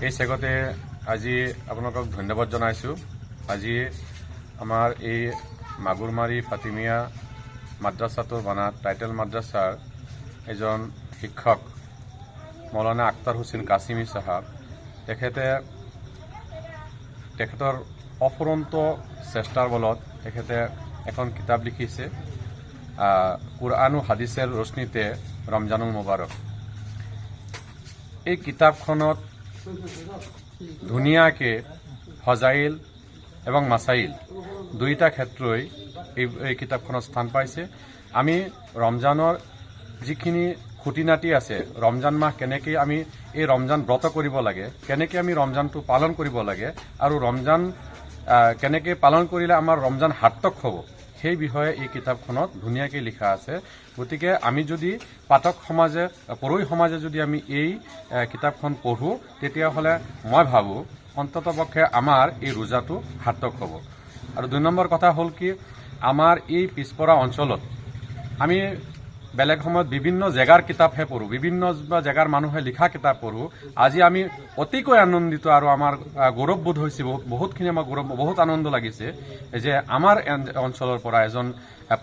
এই চেগতে আজি আপোনালোকক ধন্যবাদ জনাইছোঁ। আজি আমাৰ এই মাগুৰমাৰী ফাতিমিয়া মাদ্ৰাছাটোৰ বানাত টাইটেল মাদ্ৰাছাৰ এজন শিক্ষক মৌলানা আখতাৰ হুছেইন কাছিমি সাহেব তেখেতৰ অফুৰন্ত চেষ্টাৰ বলত তেখেতে এখন কিতাপ লিখিছে, কুৰআন ও হাদিছৰ ৰশ্নীতে ৰমজানুল মুবাৰক। এই কিতাপখনত ধুনীয়াকৈ ফজাইল এবং মাসাইল দুইটা ক্ষেত্ৰই এই কিতাপখনত স্থান পাইছে। আমি ৰমজানৰ যিখিনি খুঁটিনাটি আছে, ৰমজান মাহ কেনেকৈ আমি এই ৰমজান ব্ৰত কৰিব লাগে, কেনেকৈ আমি ৰমজানটো পালন কৰিব লাগে আৰু ৰমজান কেনেকৈ পালন কৰিলে আমাৰ ৰমজান সাৰ্থক হ'ব, সেই বিষয়ে এই কিতাপখনত ধুনীয়াকৈ লিখা আছে। গতিকে আমি যদি পাঠক সমাজে, পঢ়ুৱৈ সমাজে যদি আমি এই কিতাপখন পঢ়োঁ, তেতিয়াহ'লে মই ভাবোঁ অন্ততপক্ষে আমাৰ এই ৰোজাটো সাৰ্থক হ'ব। আৰু ২ নম্বৰ কথা হ'ল কি, আমাৰ এই পিছপৰা অঞ্চলত আমি বেলেগ সময়ত বিভিন্ন জেগাৰ কিতাপহে পঢ়োঁ, বিভিন্ন জেগাৰ মানুহে লিখা কিতাপ পঢ়োঁ। আজি আমি অতিকৈ আনন্দিত আৰু আমাৰ গৌৰৱবোধ হৈছে, বহুতখিনি আমাৰ বহুত আনন্দ লাগিছে যে আমাৰ অঞ্চলৰ পৰা এজন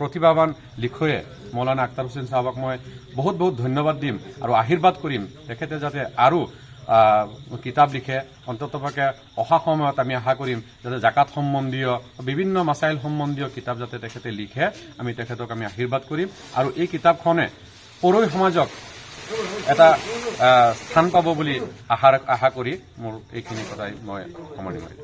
প্ৰতিভাৱান লিখকে মৌলানা আখতাৰ হুছেইন সাহেবক মই বহুত বহুত ধন্যবাদ দিম আৰু আশীৰ্বাদ কৰিম তেখেতে যাতে আৰু কিতাপ লিখে। অন্ততপক্ষে অহা সময়ত আমি আশা কৰিম যাতে জাকাত সম্বন্ধীয় বিভিন্ন মাছাইল সম্বন্ধীয় কিতাপ যাতে তেখেতে লিখে, আমি তেখেতক আমি আশীৰ্বাদ কৰিম। আৰু এই কিতাপখনে পঢ়ুৱৈ সমাজক এটা স্থান পাব বুলি আশা কৰি মোৰ এইখিনি কথাই মই সামৰণি মাৰিম।